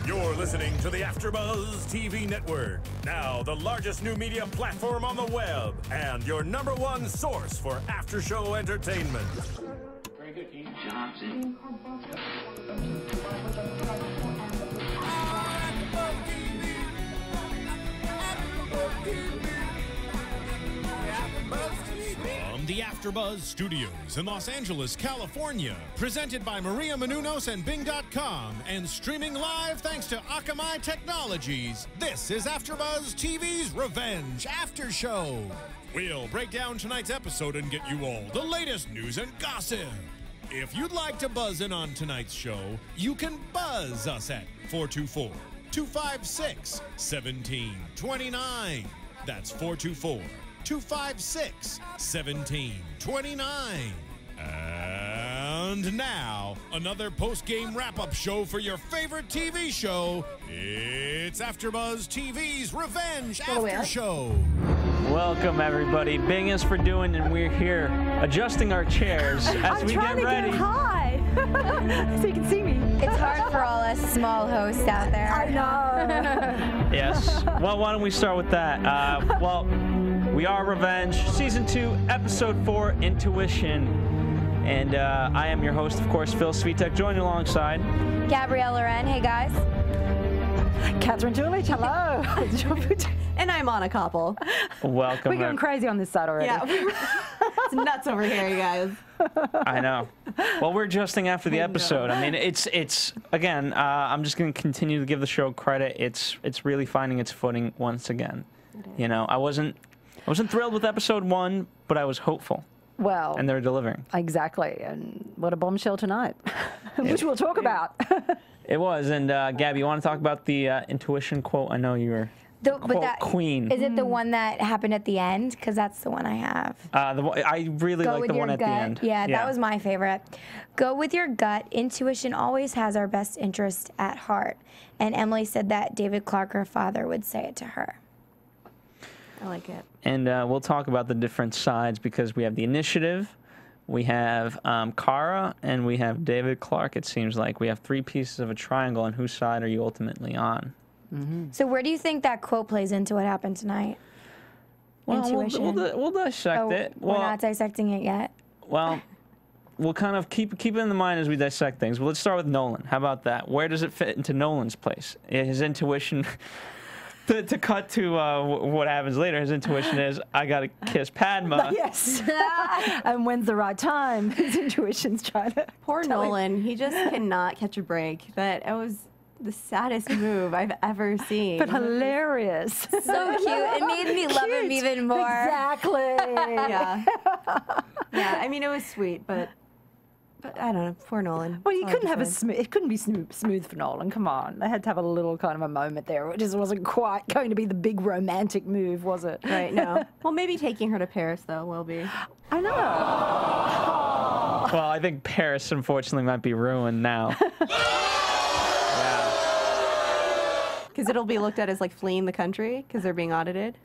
You're listening to the AFTERBUZZ TV Network, now the largest new media platform on the web, and your #1 source for after-show entertainment. Very good, King Johnson. From the AFTERBUZZ Studios in Los Angeles, California, presented by Maria Menounos and Bing.com, and streaming live thanks to Akamai Technologies, this is AFTERBUZZ TV's Revenge After Show. We'll break down tonight's episode and get you all the latest news and gossip. If you'd like to buzz in on tonight's show, you can buzz us at 424-256-1729. That's 424-256-1729. And now, another post-game wrap-up show for your favorite TV show. It's AFTERBUZZ TV's Revenge After Show. Welcome, everybody. Bing is for doing, and we're here adjusting our chairs as we get ready. Get high so you can see me. It's hard for all us small hosts out there. I know. Yes. Well, why don't we start with that? Well, we are Revenge, Season 2, Episode 4, Intuition. And I am your host, of course, Phil Svitek, joined alongside Gabrielle Loren. Hey, guys. Katherine Tulich, hello. And I'm on a Koppel. Welcome. We're going crazy on this side already. Yeah, it's nuts over here, you guys. I know. Well, we're adjusting after the episode. I mean, it's again, I'm just going to continue to give the show credit. It's really finding its footing once again. You know, I wasn't thrilled with Episode 1, but I was hopeful. Well, and they're delivering. Exactly. And what a bombshell tonight, which we'll talk about. It was. And Gabby, you want to talk about the intuition quote? I know you were queen. Is it the one that happened at the end? Because that's the one I have. I really like the one at the end. Yeah, that was my favorite. Go with your gut. Intuition always has our best interest at heart. And Emily said that David Clark, her father, would say it to her. I like it. And we'll talk about the different sides because we have the initiative, we have Cara, and we have David Clark. It seems like we have 3 pieces of a triangle, and whose side are you ultimately on? Mm-hmm. So where do you think that quope plays into what happened tonight? Well, Intuition. we'll dissect it. We're not dissecting it yet. Well, we'll kind of keep it in the mind as we dissect things. Well, let's start with Nolan. How about that? Where does it fit into Nolan's place? His intuition... To cut to what happens later, his intuition is, I got to kiss Padma. Yes. And when's the right time? His intuition's trying to Poor Nolan. He just cannot catch a break. That was the saddest move I've ever seen. But hilarious. So cute. It made me love him even more. Exactly. Yeah. Yeah, I mean, it was sweet, but I don't know, poor Nolan. Well, you couldn't have it couldn't be smooth for Nolan. Come on, they had to have a little kind of a moment there. It just wasn't quite going to be the big romantic move, was it? Right. No. Well, maybe taking her to Paris though will be. I know. Well, I think Paris, unfortunately, might be ruined now. Because it'll be looked at as like fleeing the country because they're being audited.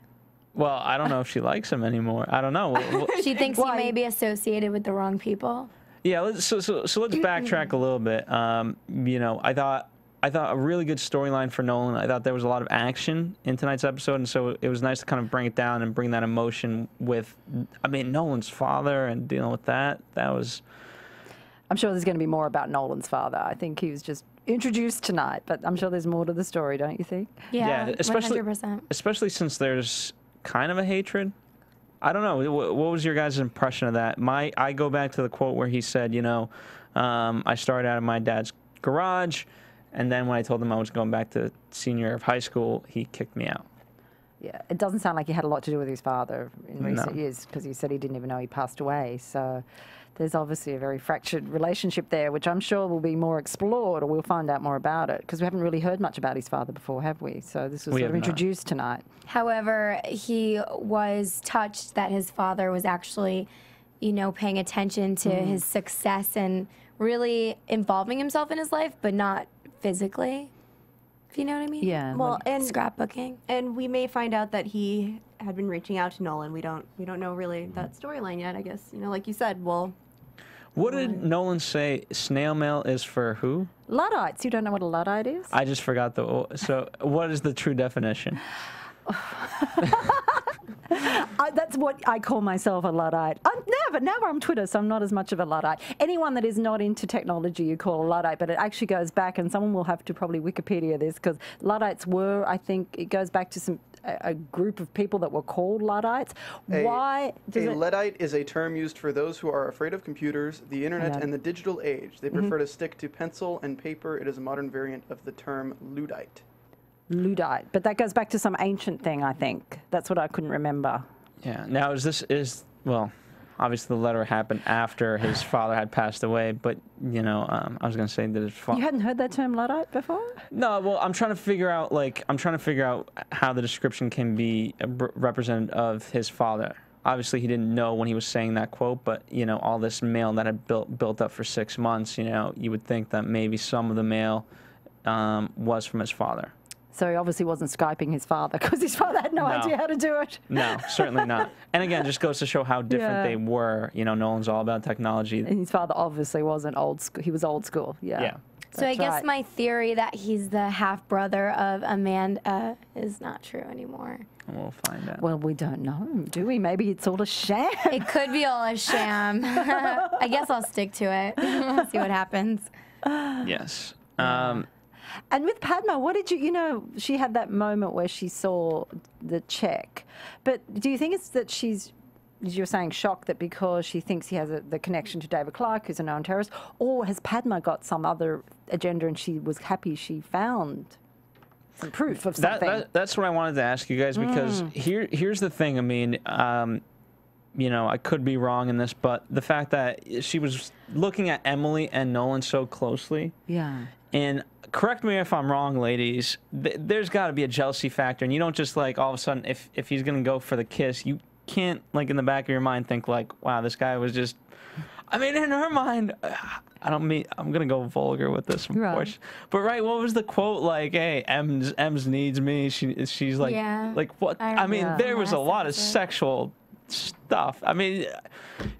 Well, I don't know if she likes him anymore. I don't know. She thinks he may be associated with the wrong people. Yeah, so let's backtrack a little bit. You know, I thought a really good storyline for Nolan. I thought there was a lot of action in tonight's episode, and so it was nice to kind of bring it down and bring that emotion with, I mean, Nolan's father and dealing with that. That was... I'm sure there's going to be more about Nolan's father. I think he was just introduced tonight, but I'm sure there's more to the story, don't you think? Yeah, especially, 100%. Especially since there's kind of a hatred. I don't know. What was your guys' impression of that? I go back to the quote where he said, you know, I started out in my dad's garage, and then when I told him I was going back to senior year of high school, he kicked me out. Yeah, it doesn't sound like he had a lot to do with his father in recent years because he said he didn't even know he passed away. So there's obviously a very fractured relationship there, which I'm sure will be more explored, or we'll find out more about it, because we haven't really heard much about his father before, have we? So this was sort of introduced tonight. However, he was touched that his father was actually, you know, paying attention to his success and really involving himself in his life, but not physically, if you know what I mean? Yeah. Well, and scrapbooking. And we may find out that he had been reaching out to Nolan. We don't know really that storyline yet, I guess. You know, like you said, well, What did Nolan say? Snail mail is for who? Luddites. You don't know what a Luddite is? I just forgot the. So, what is the true definition? That's what I call myself, a Luddite. But now we're on Twitter, so I'm not as much of a Luddite. Anyone that is not into technology, you call a Luddite, but it actually goes back, and someone will have to probably Wikipedia this, because Luddites were, I think, it goes back to a group of people that were called Luddites. Why? A Luddite is a term used for those who are afraid of computers, the internet, and the digital age. They prefer to stick to pencil and paper. It is a modern variant of the term Luddite. Luddite, but that goes back to some ancient thing, I think. That's what I couldn't remember. Yeah. Now, well, obviously the letter happened after his father had passed away, but, you know, I was going to say that his father... You hadn't heard that term Luddite before? No, well, I'm trying to figure out, how the description can be representative of his father. Obviously, he didn't know when he was saying that quote, but, you know, all this mail that had built up for 6 months, you know, you would think that maybe some of the mail was from his father. So he obviously wasn't Skyping his father, because his father had no idea how to do it. No, certainly not. And again, just goes to show how different they were. You know, Nolan's all about technology. And his father obviously wasn't old school. He was old school, yeah. So I guess my theory that he's the half-brother of Amanda is not true anymore. We'll find out. Well, we don't know, do we? Maybe it's all a sham. It could be all a sham. I guess I'll stick to it. See what happens. Yes. And with Padma, what did you know, she had that moment where she saw the check. But do you think it's that she's, as you're saying, shocked that because she thinks he has the connection to David Clarke, who's a known terrorist, or has Padma got some other agenda and she was happy she found some proof of something? That's what I wanted to ask you guys, because here's the thing. I mean, you know, I could be wrong in this, but the fact that she was looking at Emily and Nolan so closely. Yeah. And correct me if I'm wrong, ladies, there's got to be a jealousy factor. And you don't just, like, all of a sudden, if he's going to go for the kiss, you can't, like, in the back of your mind think, like, wow, this guy was just... I mean, in her mind, I'm going to go vulgar with this, of course. But, right, what was the quote? Like, hey, Ems needs me. She's like, like, what? I mean, there was a lot of sexual stuff. I mean,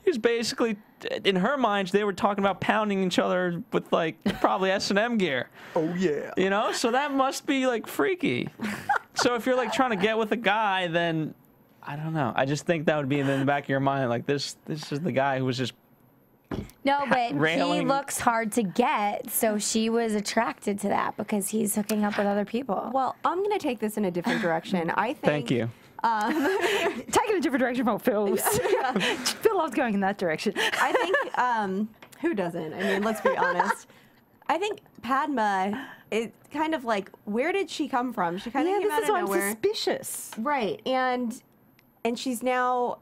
he was basically... In her mind, they were talking about pounding each other with, like, probably S&M gear. Oh, yeah. You know? So that must be, like, freaky. So if you're, like, trying to get with a guy, then, I don't know. I just think that would be in the back of your mind, like, this is the guy who was just No, but railing. he looks hard to get, so she was attracted to that because he's hooking up with other people. Well, I'm going to take this in a different direction. I think... Thank you. Take it a different direction from Phil. Phil loves going in that direction. I think, who doesn't? I mean, let's be honest. I think Padma is kind of like, where did she come from? She kind of came out of nowhere. I'm suspicious. Right, and she's now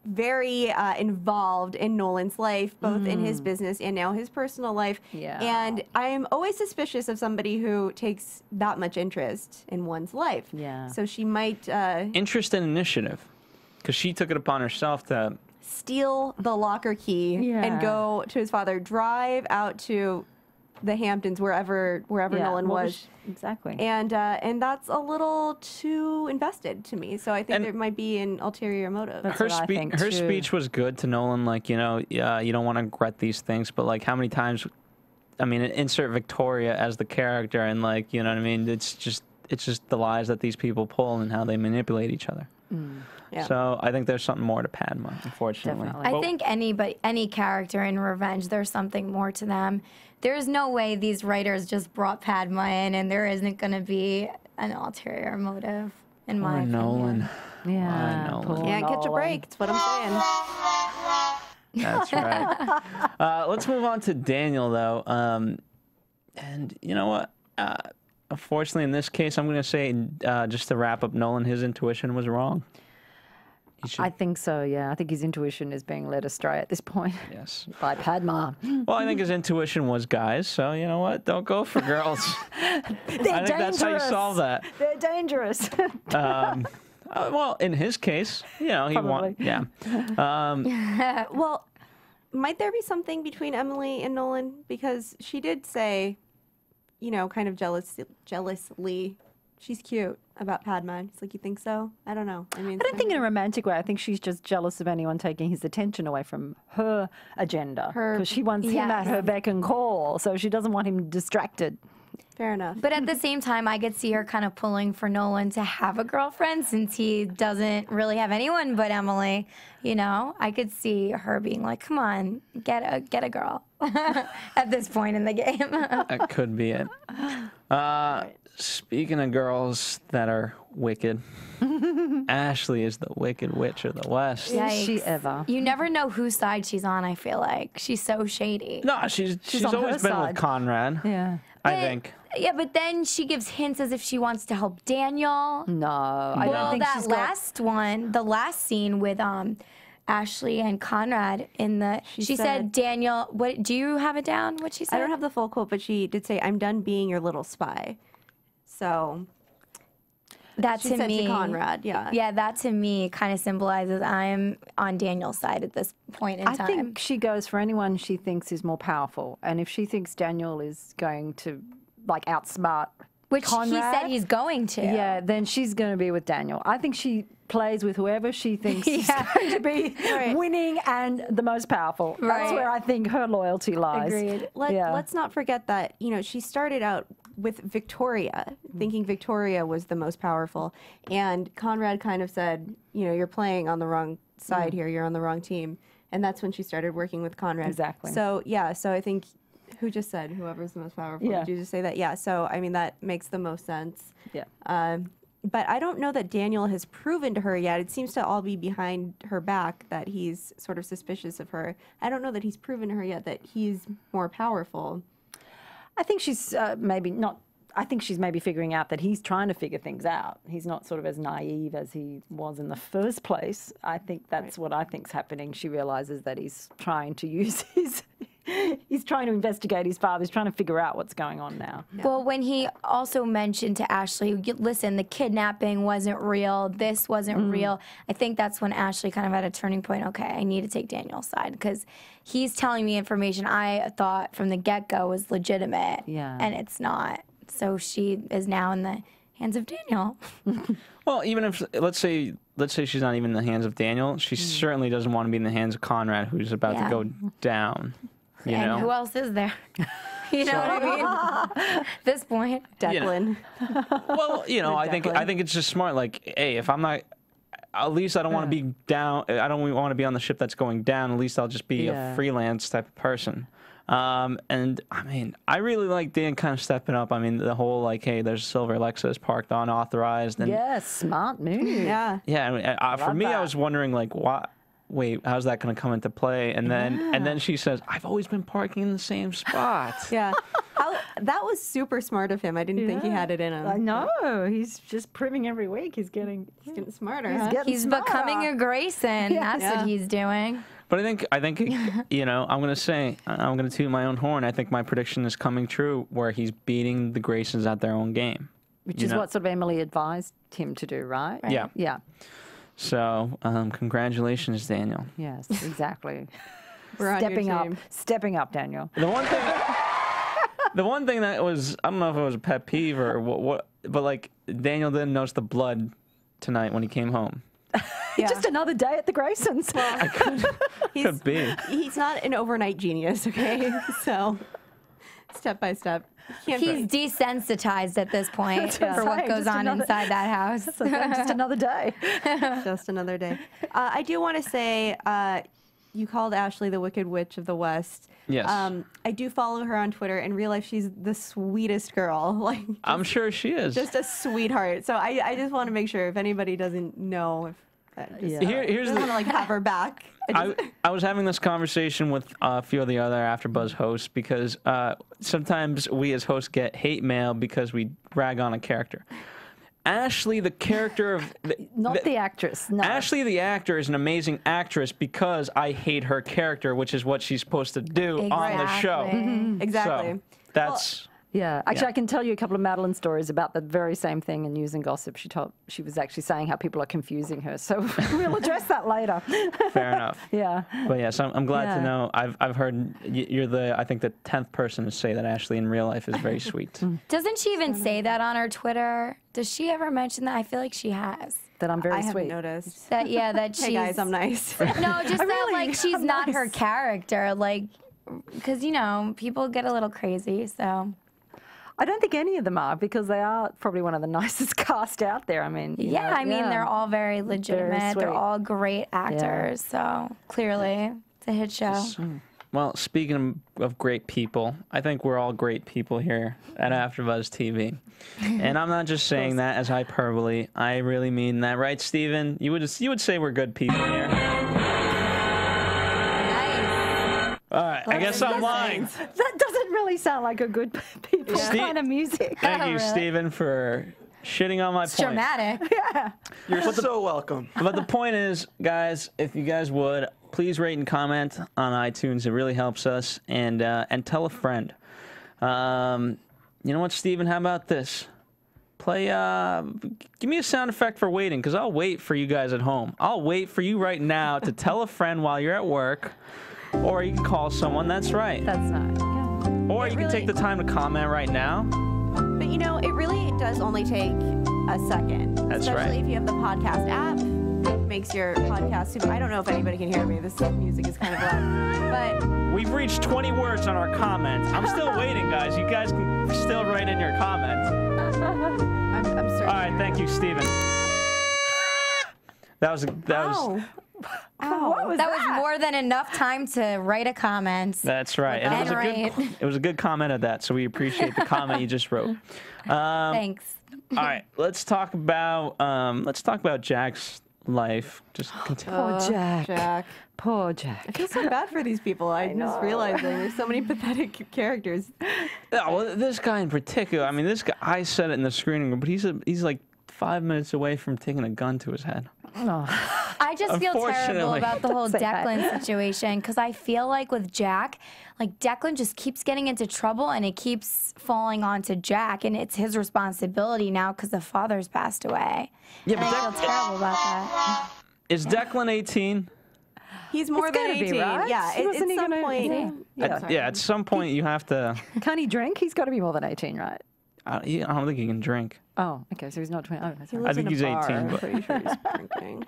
very involved in Nolan's life, both in his business and now his personal life. Yeah. And I'm always suspicious of somebody who takes that much interest in one's life. Yeah. So she might Interest and initiative, because she took it upon herself to steal the locker key and go to his father, drive out to the Hamptons, wherever Nolan was. Exactly. And that's a little too invested to me. So I think there might be an ulterior motive. Her speech was good to Nolan. Like, you know, you don't want to regret these things, but, like, how many times? I mean, insert Victoria as the character, and, like, you know what I mean. It's just the lies that these people pull and how they manipulate each other. Yeah. So I think there's something more to Padma, unfortunately. Definitely. I think any character in Revenge, there's something more to them. There's no way these writers just brought Padma in and there isn't going to be an ulterior motive, in my opinion. Nolan. Yeah. Nolan. Can't catch a break. That's what I'm saying. That's right. Let's move on to Daniel, though. And you know what? Unfortunately, in this case, I'm going to say, just to wrap up Nolan, his intuition was wrong. I think so, yeah. I think his intuition is being led astray at this point. Yes. By Padma. Well, I think his intuition was guys, so you know what? Don't go for girls. They're I think dangerous. that's how you solve that. They're dangerous. Well, in his case, you know, he won. Yeah. Well, might there be something between Emily and Nolan? Because she did say, you know, kind of jealously she's cute about Padma. It's like, you think so? I don't know. I mean, I don't think in a romantic way. I think she's just jealous of anyone taking his attention away from her agenda. Because she wants him at her beck and call, so she doesn't want him distracted. Fair enough. But at the same time, I could see her kind of pulling for Nolan to have a girlfriend since he doesn't really have anyone but Emily. You know, I could see her being like, "Come on, get a girl." At this point in the game. That could be it. Speaking of girls that are wicked, Ashley is the wicked witch of the West. Is she ever? You never know whose side she's on, I feel like. She's so shady. No, she's on always her been side. with Conrad. Yeah. I think. Yeah, but then she gives hints as if she wants to help Daniel. No, I don't think she's the last scene with Ashley and Conrad in the she said Daniel, what do you have it down? What she said? I don't have the full quote, but she did say, "I'm done being your little spy." So that she to said me, to Conrad, yeah, that to me kind of symbolizes I'm on Daniel's side at this point in time. I think she goes for anyone she thinks is more powerful, and if she thinks Daniel is going to like outsmart which Conrad, he said he's going to. Yeah, then she's going to be with Daniel. I think she plays with whoever she thinks is going to be winning and the most powerful. That's where I think her loyalty lies. Agreed. Let's not forget that, you know, she started out with Victoria, thinking Victoria was the most powerful. And Conrad kind of said, you know, you're playing on the wrong side here. You're on the wrong team. And that's when she started working with Conrad. Exactly. So, yeah, so I think, who just said whoever's the most powerful? Yeah. Did you just say that? Yeah, so, I mean, that makes the most sense. Yeah. But I don't know that Daniel has proven to her yet. It seems to all be behind her back that he's sort of suspicious of her. I don't know that he's proven to her yet that he's more powerful. I think she's maybe not. I think she's maybe figuring out that he's trying to figure things out. He's not sort of as naive as he was in the first place. I think that's what I think's happening. She realizes that he's trying to use his. He's trying to investigate his father. He's trying to figure out what's going on now. Well, when he also mentioned to Ashley, listen, the kidnapping wasn't real. This wasn't real. I think that's when Ashley kind of had a turning point. Okay, I need to take Daniel's side because he's telling me information I thought from the get-go was legitimate. Yeah. And it's not. So she is now in the hands of Daniel. Well, even if let's say she's not even in the hands of Daniel, she certainly doesn't want to be in the hands of Conrad, who's about to go down. You know? Who else is there? You know what I mean? At this point, Declan. Well, you know, I think it's just smart. Like, hey, if I'm not, at least I don't want to be down. I don't want to be on the ship that's going down. At least I'll just be a freelance type of person. And I mean, I really like Dan kind of stepping up. I mean, the whole like, hey, there's a silver Lexus parked unauthorized. And yes, smart move. Yeah. Yeah. I mean, for me, I was wondering like, what? Wait, how's that going to come into play? And then she says, I've always been parking in the same spot. Yeah. That was super smart of him. I didn't think he had it in him. I know. He's just proving every week. He's getting smarter. he's becoming a Grayson. That's what he's doing. But I think, you know, I'm going to toot my own horn. I think my prediction is coming true where he's beating the Graysons at their own game. Which is what sort of Emily advised him to do, right? Yeah. Yeah. So, congratulations, Daniel. Yes, exactly. We're on your team. Stepping up, Daniel. The one thing that was, I don't know if it was a pet peeve or what, but like Daniel didn't notice the blood tonight when he came home. Just another day at the Graysons. Could be. He's not an overnight genius, okay? So, step by step. He's desensitized at this point for what goes on inside that house. Just another day. Just another day. I do want to say, you called Ashley the Wicked Witch of the West. Yes. I do follow her on Twitter and realize she's the sweetest girl. Like, I'm sure she is. Just a sweetheart. So I just want to make sure if anybody doesn't know, here's want to like have her back. I was having this conversation with a few of the other AfterBuzz hosts because sometimes we as hosts get hate mail because we rag on a character. Ashley, the character of... Not the actress, no. Ashley, the actor, is an amazing actress because I hate her character, which is what she's supposed to do on the show. Exactly. So, that's... Yeah, actually, I can tell you a couple of Madeline stories about the very same thing in News and Gossip. She was actually saying how people are confusing her. So we'll address that later. Fair enough. Yeah. But yes, I'm glad to know. I've heard you're I think the 10th person to say that Ashley in real life is very sweet. Doesn't she even say that on her Twitter? Does she ever mention that? I feel like she has. That I'm very I sweet. haven't noticed. That that she's. Hey guys, I'm nice. No, just that really like she's am not nice. her character. Like, because you know people get a little crazy. So. I don't think any of them are, because they are probably one of the nicest cast out there. I mean, you know, I mean, they're all very legitimate. sweet. They're all great actors. So clearly, it's a hit show. Well, speaking of great people, I think we're all great people here at AfterBuzz TV. And I'm not just saying that as hyperbole. I really mean that. Right, Steven? You would say we're good people here. Nice. All right, I guess I'm lying. That doesn't really sound like a good people kind of music. Thank you, really? Steven, for shitting on my It's point. dramatic. You're so welcome. But the point is, guys, if you guys would, please rate and comment on iTunes. It really helps us. And tell a friend. You know what, Steven? How about this? Play, give me a sound effect for waiting, because I'll wait for you guys at home. I'll wait for you right now to tell a friend while you're at work, or you can call someone. That's right. That's nice. Yeah. Or you can take the time to comment right now. But you know, it really does only take a second. That's Especially right. if you have the podcast app. Makes your podcast super. I don't know if anybody can hear me. This music is kind of loud. But We've reached 20 words on our comment. I'm still waiting, guys. You guys can still write in your comment. I'm certain. All right, thank you, Steven. That was Ow. Ow. That was more than enough time to write a comment. That's right. And it was a good comment at that, so we appreciate the comment you just wrote. Thanks. All right, let's talk about Jack's life. Just continue. Poor Jack. Jack. Poor I Jack. feel so bad for these people. I just realized that there's so many pathetic characters. Yeah, well, this guy in particular. I mean, this guy. I said it in the screening room, but he's like 5 minutes away from taking a gun to his head. I just feel terrible Unfortunately. about the whole Say that. Declan situation because I feel like with Jack, like Declan just keeps getting into trouble and it keeps falling onto Jack, and it's his responsibility now because the father's passed away. Yeah, And I feel terrible about that. Is Declan 18? He's more It's than gotta be, 18. right? Yeah, at Wasn't he some gonna- point. Yeah, at some point you have to. Can't he drink? He's got to be more than 18, right? I don't think he can drink. Oh, okay. So he's not 20. Oh, that's He right. lives think in a he's bar. 18, I'm but- pretty sure he's drinking.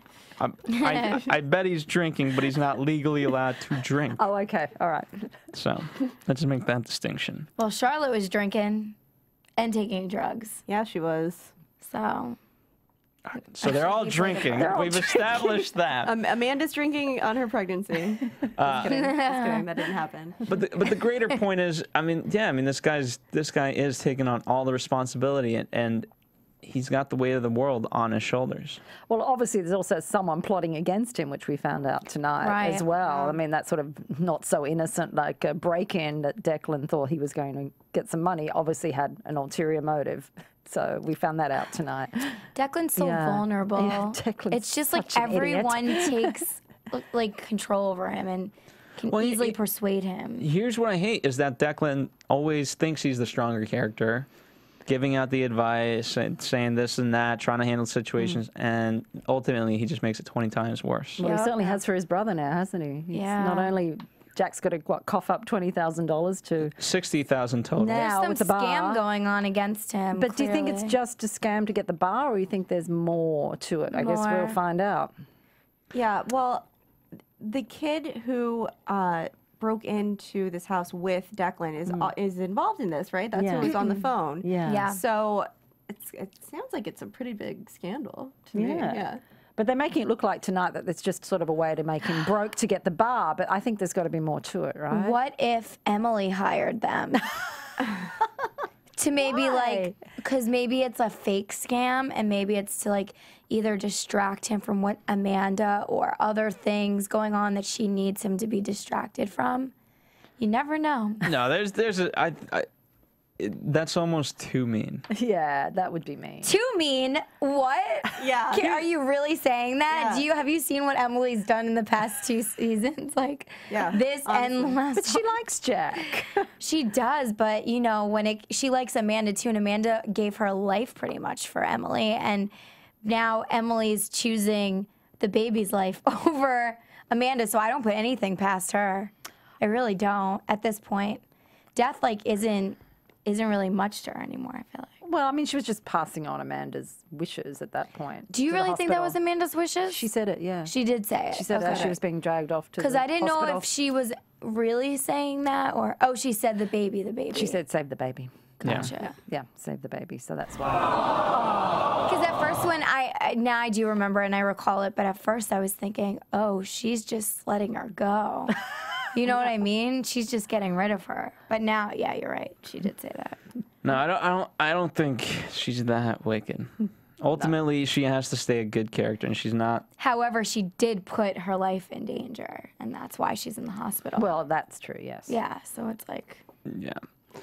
I bet he's drinking, but he's not legally allowed to drink. Oh, okay. All right. So let's make that distinction. Well, Charlotte was drinking and taking drugs, Yeah, she was. so So they're all drinking. We've established that. Amanda's drinking on her pregnancy. Just kidding. Just kidding. That didn't happen. But the greater point is, this guy is taking on all the responsibility, and he's got the weight of the world on his shoulders. Well, obviously, there's also someone plotting against him, which we found out tonight Right, as well. yeah. I mean, that's sort of not so innocent, like a break-in that Declan thought he was going to get some money, obviously had an ulterior motive. So we found that out tonight. Declan's so Yeah. vulnerable. Yeah, Declan's it's just like such an idiot. everyone takes like control over him and can easily persuade him. Here's what I hate is that Declan always thinks he's the stronger character, giving out the advice and saying this and that, trying to handle situations, and ultimately he just makes it 20 times worse. Well, he Yeah. certainly has for his brother now, hasn't he? He's Yeah. Not only Jack's got to cough up $20,000 to. 60,000 total. Now There's some with the bar. scam going on against him. But do you think it's clearly. just a scam to get the bar, or you think there's more to it? I guess we'll More. find out. Yeah, well, the kid who broke into this house with Declan is involved in this, right? That's Yeah. who was on the phone. Yeah. Yeah. So it sounds like it's a pretty big scandal to me. Yeah. Yeah. But they're making it look like tonight that it's just sort of a way to make him broke to get the bar. But I think there's got to be more to it, right? What if Emily hired them? To maybe like, because maybe it's a fake scam and maybe it's to like either distract him from what Amanda or other things going on that she needs him to be distracted from. You never know. No, that's almost too mean. Yeah, that would be mean. Too mean? What? Yeah. Are you really saying that? Yeah. Have you seen what Emily's done in the past 2 seasons? Like, this honestly. and last. But she likes Jack. She does, but you know, she likes Amanda too, and Amanda gave her life pretty much for Emily, and now Emily's choosing the baby's life over Amanda, so I don't put anything past her. I really don't at this point. Death isn't really much to her anymore, I feel like. Well, I mean, she was just passing on Amanda's wishes at that point. Do you really think that was Amanda's wishes? She said it, yeah. She did say it. She said that she was being dragged off to the Because I didn't know hospital. if she was really saying that or, oh, she said the baby. She said save the baby. Gotcha. Yeah, save the baby, so that's why. Because at first when now I do remember and I recall it, but at first I was thinking, oh, she's just letting her go. You know what I mean? She's just getting rid of her. But now, yeah, you're right. She did say that. No, I don't think she's that wicked. Ultimately, she has to stay a good character, and she's not. However, she did put her life in danger, and that's why she's in the hospital. Well, that's true, yes. Yeah, so it's like... Yeah.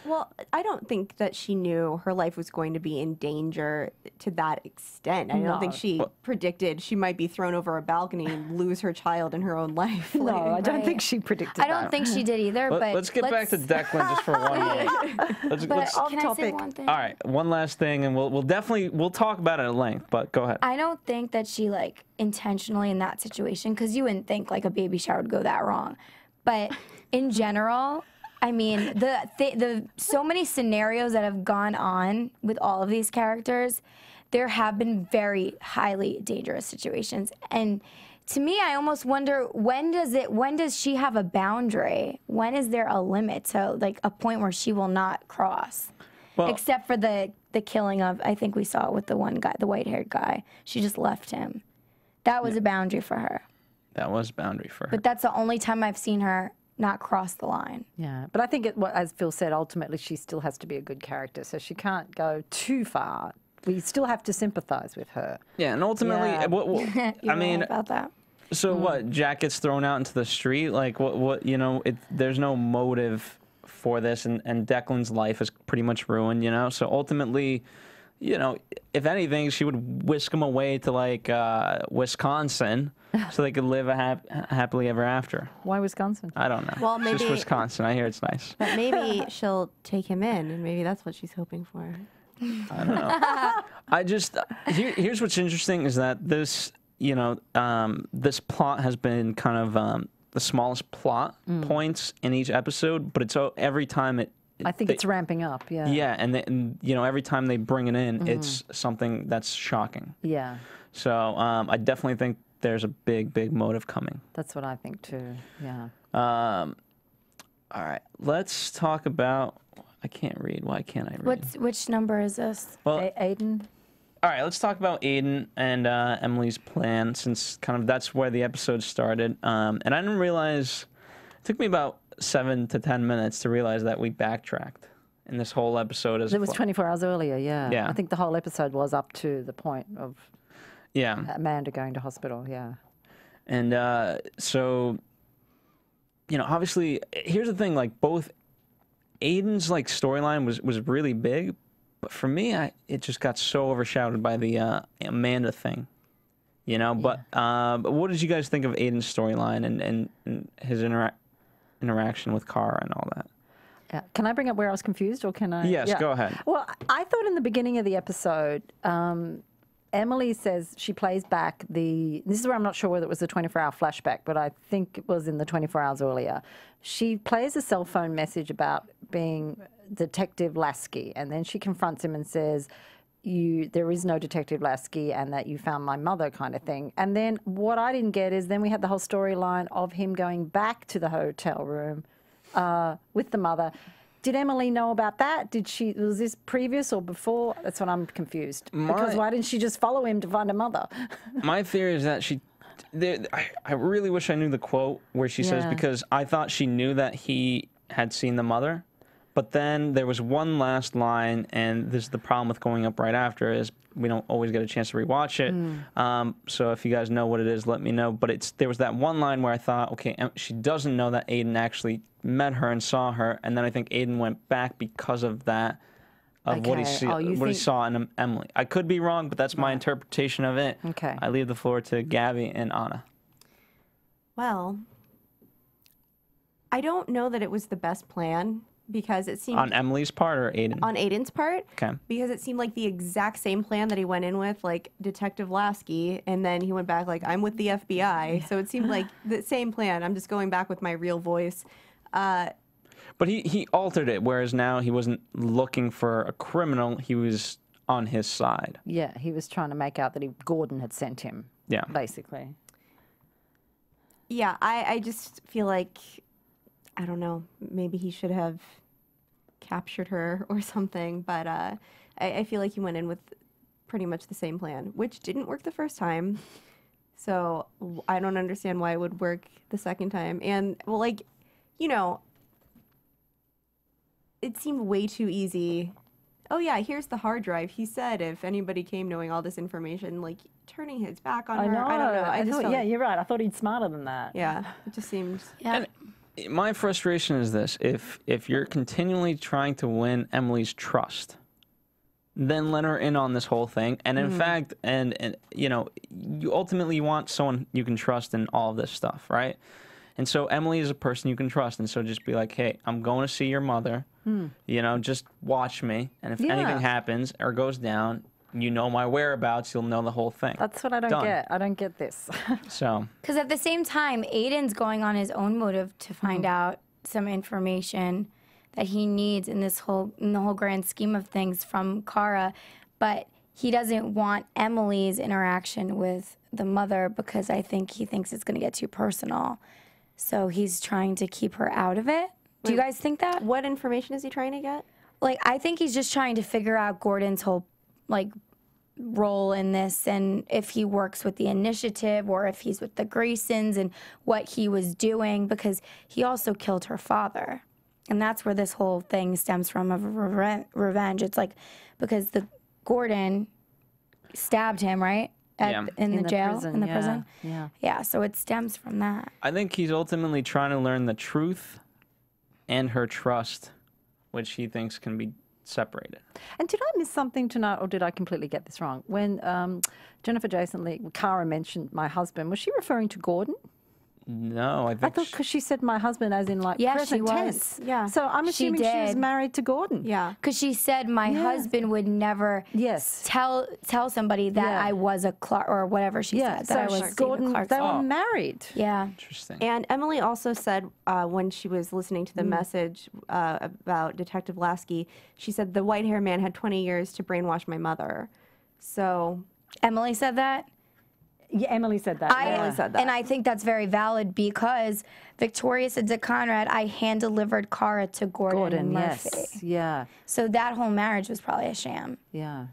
Well, I don't think that she knew her life was going to be in danger to that extent. I don't think she predicted she might be thrown over a balcony and lose her child in her own life. No, I don't think she predicted that. I don't think she did either, but... Let's get back to Declan just for 1 minute. Let's can I say one thing? All right, one last thing, and we'll talk about it at length, but go ahead. I don't think that she, intentionally in that situation, because you wouldn't think, a baby shower would go that wrong. But in general... I mean, the so many scenarios that have gone on with all of these characters, there have been very highly dangerous situations. And to me, I almost wonder, when does she have a boundary? When is there a limit to a point where she will not cross? Well, except for the killing of, I think we saw it with the one guy, the white-haired guy. She just left him. That was a boundary for her. That was a boundary for her. But that's the only time I've seen her not cross the line. Yeah, but I think, as Phil said, ultimately she still has to be a good character, so she can't go too far. We still have to sympathize with her. Yeah, and ultimately, I mean, about that. So what? Jack gets thrown out into the street. What? You know, there's no motive for this, and Declan's life is pretty much ruined. You know, so ultimately, you know, if anything, she would whisk him away to Wisconsin, so they could live a happily ever after. Why Wisconsin? I don't know. Well, maybe it's just Wisconsin. I hear it's nice. But maybe she'll take him in, and maybe that's what she's hoping for. I don't know. I just here's what's interesting is that this, you know, this plot has been kind of the smallest plot points in each episode, but it's every time I think it's ramping up, yeah. Yeah, and you know, every time they bring it in, it's something that's shocking. Yeah. So I definitely think there's a big motive coming. That's what I think too, yeah. All right, let's talk about... I can't read. Why can't I read? Which number is this? Well, Aiden? All right, let's talk about Aiden and Emily's plan, since kind of that's where the episode started. And I didn't realize... It took me about 7 to 10 minutes to realize that we backtracked in this whole episode. It was 24 hours earlier, yeah. Yeah. I think the whole episode was up to the point of Amanda going to hospital, yeah. And so, you know, obviously, here's the thing, both Aiden's storyline was really big, but for me, it just got so overshadowed by the Amanda thing. You know, but what did you guys think of Aiden's storyline and his interaction with Cara and all that? Yeah. Can I bring up where I was confused, or can I? Yes, go ahead. Well, I thought in the beginning of the episode, Emily says she plays back this is where I'm not sure whether it was the 24-hour flashback, but I think it was in the 24 hours earlier. She plays a cell phone message about being Detective Lasky, and then she confronts him and says, there is no Detective Lasky, and that you found my mother, kind of thing. And then what I didn't get is then we had the whole storyline of him going back to the hotel room with the mother. Did Emily know about that? Was this previous or before? That's what I'm confused. Because why didn't she just follow him to find a mother? My theory is that I really wish I knew the quote where she says, because I thought she knew that he had seen the mother, But then there was one last line, and this is the problem with going up right after, is we don't always get a chance to rewatch it. So if you guys know what it is, let me know. But there was that one line where I thought, okay, she doesn't know that Aiden actually met her and saw her, and then I think Aiden went back because of that, of what he saw in Emily. I could be wrong, but that's my interpretation of it. Okay. I leave the floor to Gabby and Anna. Well, I don't know that it was the best plan. Because it seemed... On Emily's part or Aiden? On Aiden's part. Okay. Because it seemed like the exact same plan that he went in with, like Detective Lasky, and then he went back like, I'm with the FBI. So it seemed like the same plan. I'm just going back with my real voice. But he altered it, whereas now he wasn't looking for a criminal. He was on his side. Yeah, he was trying to make out that Gordon had sent him. Yeah. Basically. Yeah, I just feel like, I don't know, maybe he should have captured her or something, but I feel like he went in with pretty much the same plan, which didn't work the first time. So I don't understand why it would work the second time. And, well, like, you know, it seemed way too easy. Oh, yeah, here's the hard drive. He said if anybody came knowing all this information, like, turning his back on her. I don't know. I just thought, you're right. I thought he'd smarter than that. Yeah, it just seemed... Yeah. My frustration is this: if you're continually trying to win Emily's trust, then let her in on this whole thing. And in fact, and you know, you ultimately want someone you can trust in all of this stuff, right? And so Emily is a person you can trust, and so just be like, hey, I'm going to see your mother. You know, just watch me, and if anything happens or goes down, you know my whereabouts, you'll know the whole thing. That's what I don't get. I don't get this. So. Because at the same time, Aiden's going on his own motive to find out some information that he needs in the whole grand scheme of things from Cara, but he doesn't want Emily's interaction with the mother because I think he thinks it's going to get too personal. So he's trying to keep her out of it. Do you guys think that? What information is he trying to get? Like, I think he's just trying to figure out Gordon's whole like role in this, and if he works with the initiative or if he's with the Graysons and what he was doing, because he also killed her father, and that's where this whole thing stems from, of revenge. It's like because the Gordon stabbed him, right? In the jail, prison, in the prison. Yeah. So it stems from that. I think he's ultimately trying to learn the truth and her trust, which he thinks can be separated. And did I miss something tonight, or did I completely get this wrong? When Jennifer Jason Leigh, Cara mentioned my husband, was she referring to Gordon? No, I think... I thought because she said my husband as in like present tense. Yeah. So I'm assuming she was married to Gordon. Yeah. Because she said my husband would never tell somebody that I was a Clark, or whatever she said. So that I was Gordon, they were married. Yeah. Interesting. And Emily also said when she was listening to the message about Detective Lasky, she said the white-haired man had 20 years to brainwash my mother. So... Emily said that? Yeah, Emily said that. Emily said that. And I think that's very valid because Victoria said to Conrad, I hand-delivered Cara to Gordon Murphy. Yes. Yeah. So that whole marriage was probably a sham. Yeah.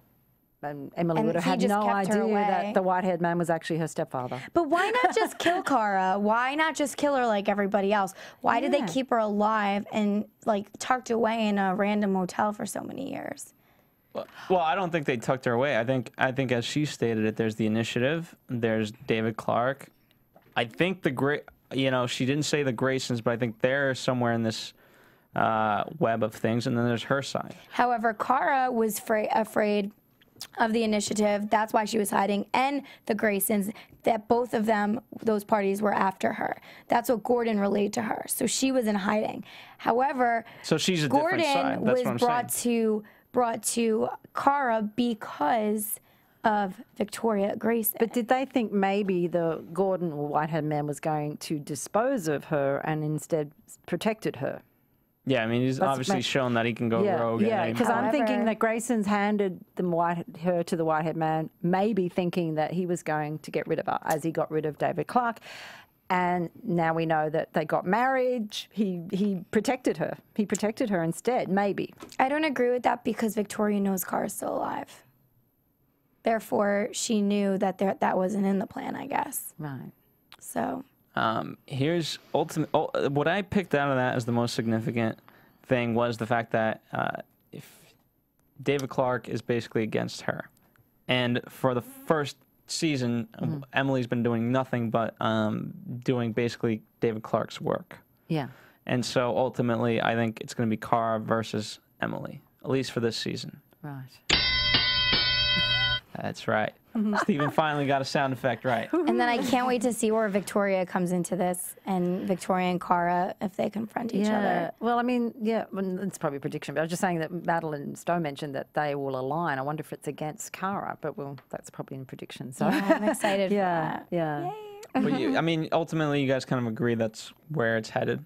And Emily And would have he had just no kept her idea away. that the white-haired man was actually her stepfather. But why not just kill Cara? Why not just kill her like everybody else? Why did they keep her alive and like tucked away in a random motel for so many years? Well, I don't think they tucked her away. I think as she stated it, there's the initiative, there's David Clark. I think she didn't say the Graysons, but I think they're somewhere in this web of things, and then there's her side. However, Cara was afraid of the initiative. That's why she was hiding, and the Graysons, that both of them, those parties were after her. That's what Gordon relayed to her. So she was in hiding. However, so she's a different side. That's what I'm saying. Brought to Cara because of Victoria Grayson. But did they think maybe the Gordon or white-haired man was going to dispose of her and instead protected her? Yeah, I mean, he's obviously shown that he can go rogue. Yeah, because I'm thinking that Grayson's handed her to the white-haired man, maybe thinking that he was going to get rid of her, as he got rid of David Clark. And now we know that they got married. He protected her. He protected her instead, maybe. I don't agree with that because Victoria knows Cara's still alive. Therefore, she knew that that wasn't in the plan, I guess. Right. So. Here's what I picked out of that as the most significant thing was the fact that if David Clark is basically against her, and for the first season, Emily's been doing nothing but doing basically David Clark's work. Yeah. And so ultimately, I think it's going to be Cara versus Emily, at least for this season. Right. That's right. Steven finally got a sound effect right. And then I can't wait to see where Victoria comes into this, and Victoria and Cara, if they confront each other. Well, I mean, well, it's probably a prediction, but I was just saying that Madeline Stowe mentioned that they will align. I wonder if it's against Cara, but well, that's probably in prediction. So Yeah, I'm excited for that. Yeah. But I mean, ultimately, you guys kind of agree that's where it's headed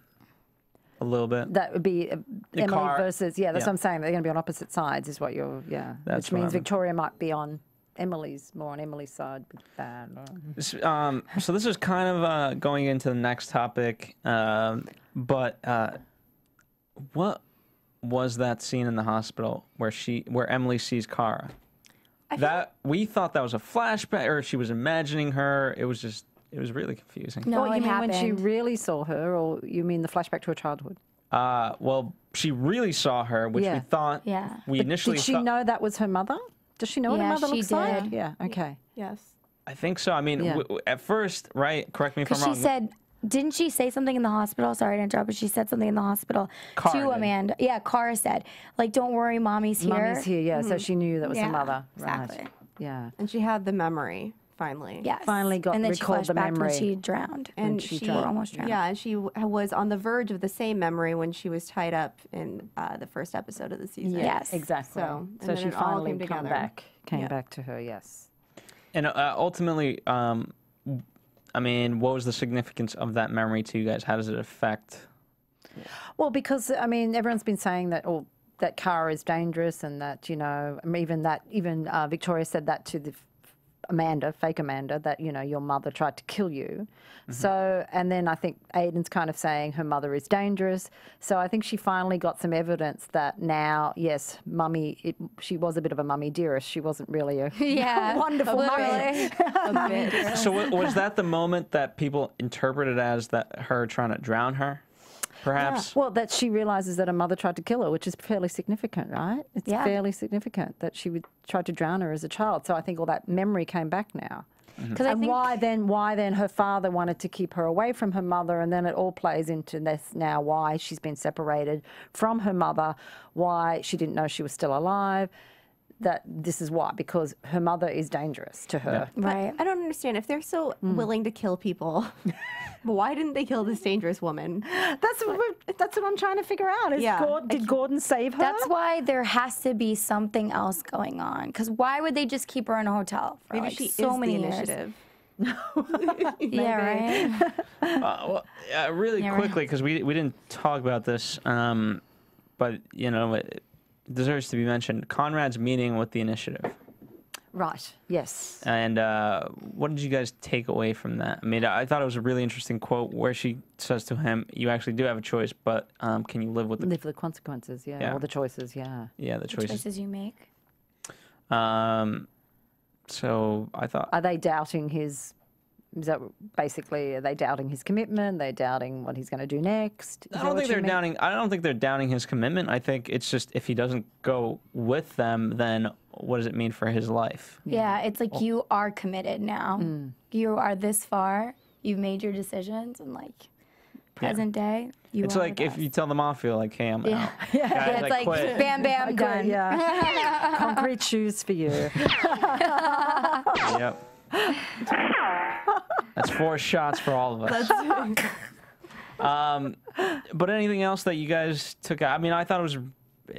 a little bit. That would be Emily versus, that's Yeah. what I'm saying. They're going to be on opposite sides is what you're, That's which what means I'm- Victoria might be on more on Emily's side with that. So this is kind of going into the next topic, but what was that scene in the hospital where Emily sees Cara? We thought that was a flashback, or she was imagining her. It was really confusing. No, What, it you mean happened. when she really saw her, or you mean the flashback to her childhood? Well, she really saw her, which we thought. Yeah. We But initially did she thought. know that was her mother? Does she know what her Yeah, mother she looks like? did. Yeah. Okay. Yes. I think so. I mean, Yeah. at first, right? Correct me if I'm Because wrong. she said, didn't she say something in the hospital? Sorry to interrupt, but she said something in the hospital Cara to did. Amanda. Yeah, Cara said, like, don't worry, mommy's here. Mommy's here, yeah. So she knew that was her Yeah, mother. exactly. Right. Yeah. And she had the memory finally. Yes. Finally got and then recalled she the flashed back to when memory. she drowned. And she she drowned. Or almost drowned. Yeah, and she was on the verge of the same memory when she was tied up in the first episode of the season. Yes. Exactly. So, and So then she it all finally came together. came Yeah. back to her, yes. And ultimately, I mean, what was the significance of that memory to you guys? How does it affect? Well, because I mean, everyone's been saying that, that Cara is dangerous, and that even Victoria said that to the fake Amanda, that your mother tried to kill you. So, and then I think Aiden's kind of saying her mother is dangerous. So I think she finally got some evidence that now, yes, mummy, she was a bit of a mummy dearest. She wasn't really a Yeah, wonderful mummy. literally. So was that the moment that people interpreted as that her trying to drown her, perhaps? Well, that she realizes that her mother tried to kill her, which is fairly significant, right? It's Yeah. fairly significant that she tried to drown her as a child. So I think all that memory came back now. Because I And think why then her father wanted to keep her away from her mother, and then it all plays into this now, why she's been separated from her mother, why she didn't know she was still alive. That this is why, because her mother is dangerous to her. right. I don't understand. If they're so willing to kill people, why didn't they kill this dangerous woman? That's what I'm trying to figure out. Did Gordon save her? That's why there has to be something else going on. Because why would they just keep her in a hotel for Maybe like she so is many the years? initiative. Yeah, right. Really Yeah, right. quickly, because we didn't talk about this, but it deserves to be mentioned. Conrad's meeting with the initiative. Right. Yes. And what did you guys take away from that? I mean, I thought it was a really interesting quote where she says to him, "You actually do have a choice, but can you live with Live with the consequences. Yeah. All the choices. Yeah. the choices?" Choices you make. So I thought. Are they doubting his? Is that basically? Are they doubting his commitment? Are they doubting what he's going to do next? I don't think they're doubting. I don't think they're doubting his commitment. I think it's just if he doesn't go with them, then what does it mean for his life? Yeah, it's like you are committed now. You are this far. You've made your decisions, and like present day, you. It's are like with if us. you tell the mafia, like, "Hey, I'm out." Yeah, Guys, it's like quit. bam, bam, done. Yeah. Concrete shoes for you. Yep. That's 4 shots for all of us. But anything else that you guys took out? I mean, I thought it was.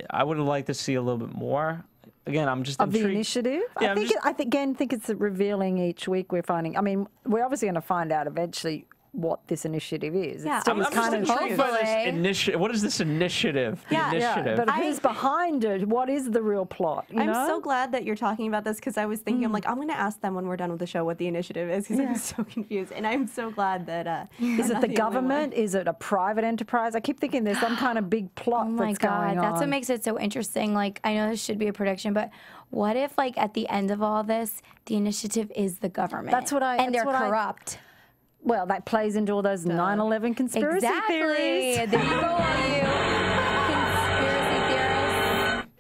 I would have liked to see a little bit more. Again, I'm just Of the intrigued. initiative? Yeah, I think it's revealing each week we're finding. I mean, we're obviously going to find out eventually what this initiative is. Yeah, It's still I'm just kind of intrigued by this Hopefully. initiative. What is this initiative? The Yeah, initiative. But who's behind it? What is the real plot? You I'm know? so glad that you're talking about this because I was thinking, I'm like, I'm going to ask them when we're done with the show what the initiative is because I'm so confused. And I'm so glad that. Is it the government? Is it a private enterprise? I keep thinking there's some kind of big plot Oh my that's God, going on. that's what makes it so interesting. Like, I know this should be a prediction, but what if, like, at the end of all this, the initiative is the government? That's what I- And that's they're what I- corrupt. Well, that plays into all those 9/11 conspiracy Exactly. theories. There you go, all you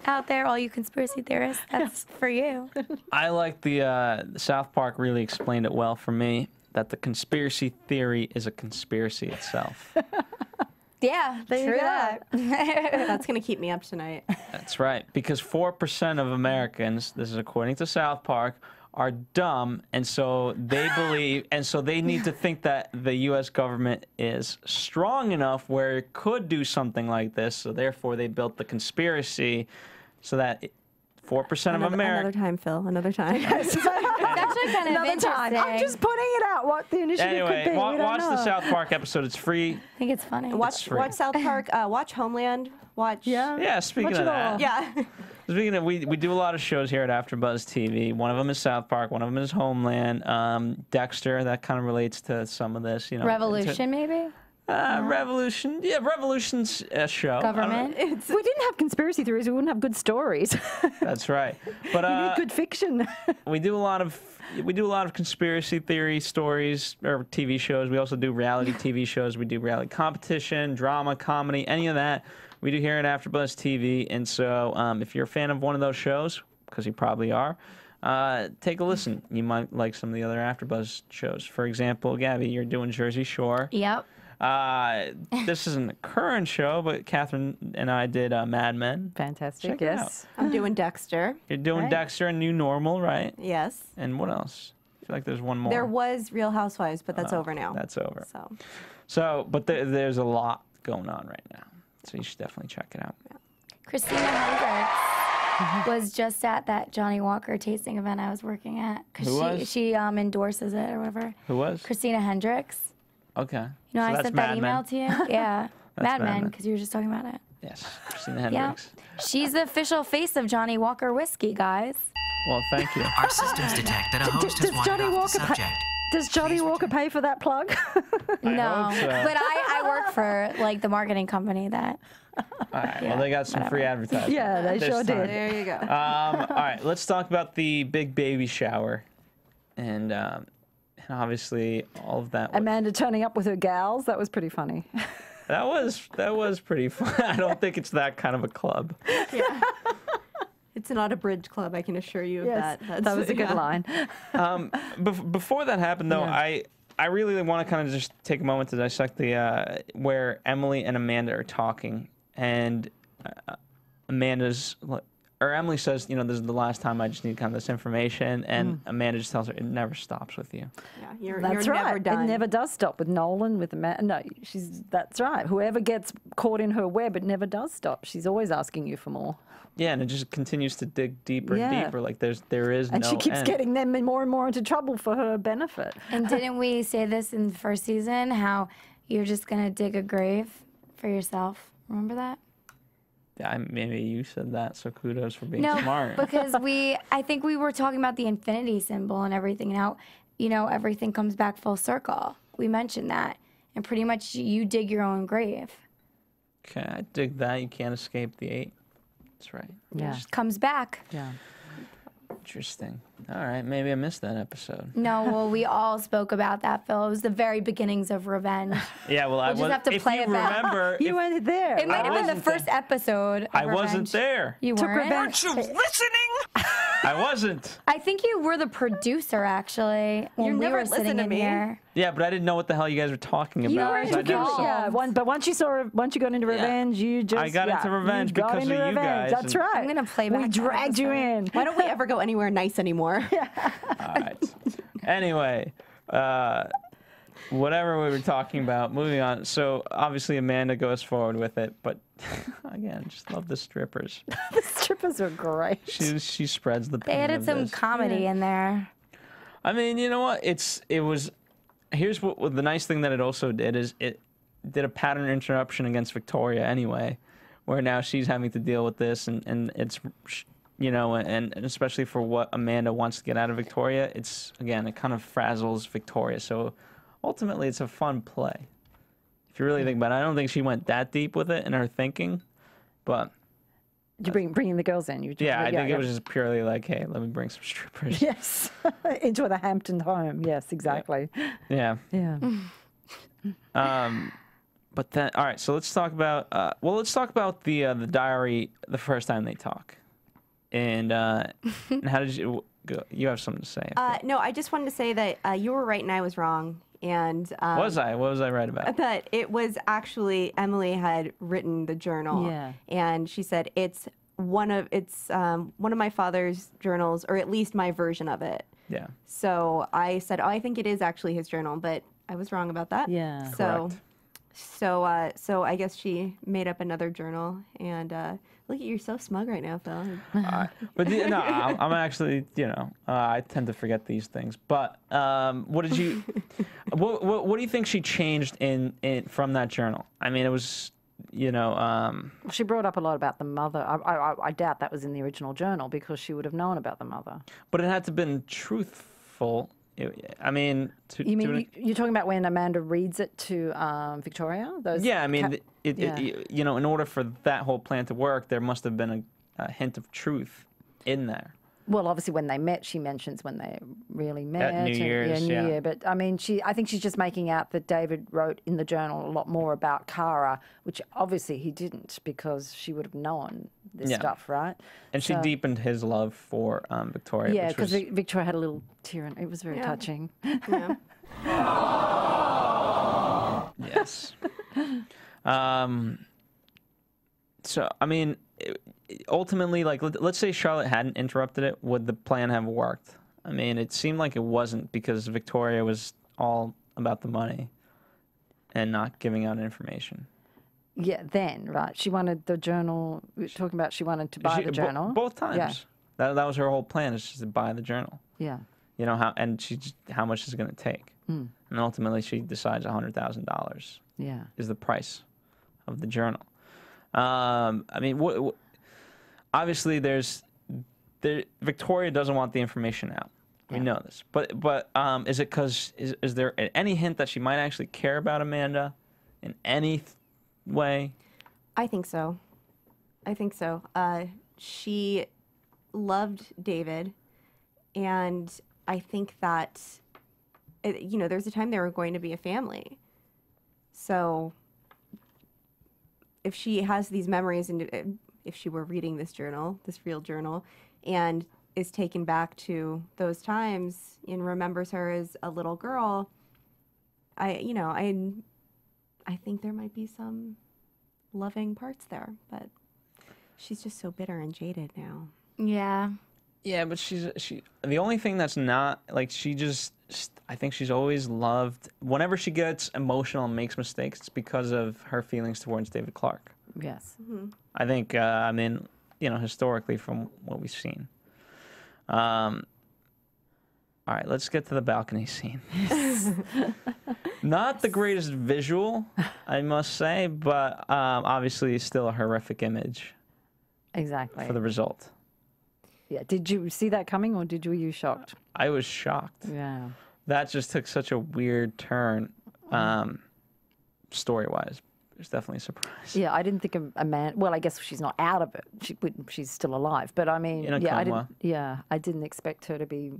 out there, all you conspiracy theorists. That's for you. I like the South Park really explained it well for me, that the conspiracy theory is a conspiracy itself. Yeah, true that. That's going to keep me up tonight. That's right, because 4% of Americans, this is according to South Park, are dumb, and so they believe, and so they need to think that the U.S. government is strong enough where it could do something like this, so therefore they built the conspiracy so that 4% of America... Another time, Phil. Another time. It's actually kind of interesting. I'm just putting it out what the initiative could be. Watch the South Park episode. It's free. I think it's funny. Watch South Park. Watch Homeland. Watch. Yeah, speaking of that. Yeah. Speaking of, we do a lot of shows here at AfterBuzz TV. One of them is South Park. One of them is Homeland. Dexter, that kind of relates to some of this. You know, Revolution, maybe? Revolution. Yeah, Revolution's a show. Government. If we didn't have conspiracy theories, we wouldn't have good stories. That's right. But we need good fiction. we do a lot of conspiracy theory stories or TV shows. We also do reality TV shows. We do reality competition, drama, comedy, any of that. We do here at AfterBuzz TV. And so if you're a fan of one of those shows, because you probably are, take a listen. You might like some of the other AfterBuzz shows. For example, Gabby, you're doing Jersey Shore. Yep. This isn't a current show, but Catherine and I did Mad Men. Fantastic, Check it yes. I'm doing Dexter. You're doing Dexter and New Normal, right? Yes. And what else? I feel like there's one more. There was Real Housewives, but that's over now. That's over. So but there's a lot going on right now. So you should definitely check it out. Christina Hendricks was just at that Johnny Walker tasting event I was working at. Who was? She endorses it or whatever. Who was? Christina Hendricks. Okay. You know, So I that's sent that Mad email Men. to you. Yeah. Mad Mad Men, Men. because you were just talking about it. Yes, Christina Yeah. Hendricks. She's the official face of Johnny Walker whiskey, guys. Well, thank you. Our systems detect that a host has wandered off the subject. Does Johnny Walker pay for that plug? No, hope so. but I work for like the marketing company that. All right. Well, they got some free advertising. Yeah, they this sure time. did. there you go. All right, let's talk about the big baby shower, and obviously all of that. Amanda turning up with her gals, that was pretty funny. That was pretty fun. I don't think it's that kind of a club. Yeah. It's not a bridge club, I can assure you of that. That was a good line. Before that happened, though, I really want to kind of just take a moment to dissect the where Emily and Amanda are talking, and Emily says, you know, this is the last time, I just need kind of this information, and Amanda just tells her it never stops with you. Yeah, you're That's never right. done. It never does stop with Nolan, with Amanda. No, that's right. Whoever gets caught in her web, it never does stop. She's always asking you for more. Yeah, and it just continues to dig deeper and deeper. Like there is and no she keeps end. getting them more and more into trouble for her benefit. And didn't we say this in the first season? How you're just gonna dig a grave for yourself? Remember that? Yeah, maybe you said that, so kudos for being No, smart. because I think we were talking about the infinity symbol and everything, and how, you know, everything comes back full circle. We mentioned that, and pretty much you dig your own grave. Okay, I dig that. You can't escape the 8. That's right. Yeah. It just comes back. Yeah. Interesting. All right, maybe I missed that episode. No, well, we all spoke about that, Phil. It was the very beginnings of Revenge. Yeah, well, I just was. have to If play you it back. remember, You weren't there. It might have been the wasn't first episode of I wasn't Revenge. there. You Took weren't? revenge. Aren't you listening? I wasn't. I think you were the producer, actually, when You we never were sitting listen to in me. here. Yeah, but I didn't know what the hell you guys were talking about. You were 'cause I didn't- involved. But once you got into Revenge, you just I got into Revenge you got because into of you Revenge. guys, That's and- right. I'm gonna play back We that dragged you episode. in. Why don't we ever go anywhere nice anymore? All right. Anyway, whatever we were talking about, moving on. So obviously Amanda goes forward with it, but again, just love the strippers. The strippers are great. She spreads the pain They added of some this. comedy in there. I mean, you know what? Here's what the nice thing that it also did is it did a pattern interruption against Victoria anyway, where now she's having to deal with this, and it's, you know, and especially for what Amanda wants to get out of Victoria, it's, again, it kind of frazzles Victoria. So ultimately, it's a fun play. If you really think about it, I don't think she went that deep with it in her thinking, but You bringing the girls in. yeah, I think it was just purely like, hey, let me bring some strippers. Yes, into the Hampton home. Yes, exactly. Yeah. Yeah. But then, all right. So let's talk about. Let's talk about the diary. The first time they talk. And how did you? You have something to say? No, I just wanted to say that you were right and I was wrong. And was I? What was I right about? That it was actually Emily had written the journal. Yeah. And she said it's one of my father's journals, or at least my version of it. Yeah. So I said, oh, I think it is actually his journal, but I was wrong about that. Yeah. Correct. So I guess she made up another journal, and look at you're so smug right now, Phil. But no, I'm actually, I tend to forget these things. But what did you, what do you think she changed in from that journal? I mean, it was, She brought up a lot about the mother. I doubt that was in the original journal because she would have known about the mother. But it had to have been truthful. I mean, you're talking about when Amanda reads it to Victoria? Yeah, I mean, in order for that whole plan to work, there must have been a hint of truth in there. Well, obviously, when they met, she mentions when they really met. At New Year's, New Year. But I mean, I think she's just making out that David wrote in the journal a lot more about Cara, which obviously he didn't because she would have known this stuff, right? And she deepened his love for Victoria. Yeah, because Victoria had a little tear, and it was very touching. Yeah. Yes. So, I mean, ultimately, like, let's say Charlotte hadn't interrupted it, would the plan have worked? I mean, it seemed like it wasn't because Victoria was all about the money and not giving out information. Yeah, then, right. She wanted the journal. We were talking about she wanted to buy the journal. Both times. Yeah. That was her whole plan, is just to buy the journal. Yeah. How much is it going to take? And ultimately, she decides $100,000 is the price of the journal. I mean, obviously, Victoria doesn't want the information out. We know this, but is it because is there any hint that she might actually care about Amanda in any way? I think so. She loved David, and I think that there's a time they were going to be a family. So if she has these memories, and if she were reading this journal, this real journal, and is taken back to those times and remembers her as a little girl, I think there might be some loving parts there, but she's just so bitter and jaded now. Yeah. Yeah, but the only thing that's not, like, I think she's always loved, whenever she gets emotional and makes mistakes, it's because of her feelings towards David Clark. Yes. Mm-hmm. I think, historically from what we've seen. All right, let's get to the balcony scene. Not the greatest visual, I must say, but obviously still a horrific image. Exactly. For the result. Yeah. Did you see that coming, or were you shocked? I was shocked. Yeah. That just took such a weird turn, story-wise. It was definitely a surprise. Yeah, I didn't think a man. Well, I guess she's not out of it. She's still alive. But I mean, in a coma. I didn't expect her to be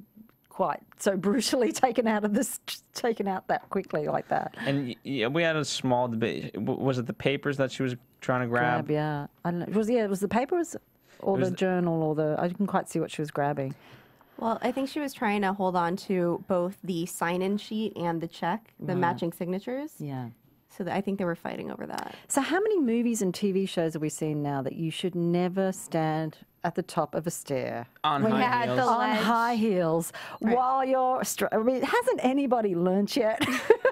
quite so brutally taken out that quickly like that. And we had a small debate. Was it the papers that she was trying to grab? Yeah. I don't know. It was the papers or the journal or I didn't quite see what she was grabbing. Well, I think she was trying to hold on to both the sign-in sheet and the check, the matching signatures. Yeah. So I think they were fighting over that. So how many movies and TV shows have we seen now that you should never stand at the top of a stair on high heels while you're I mean, hasn't anybody learnt yet?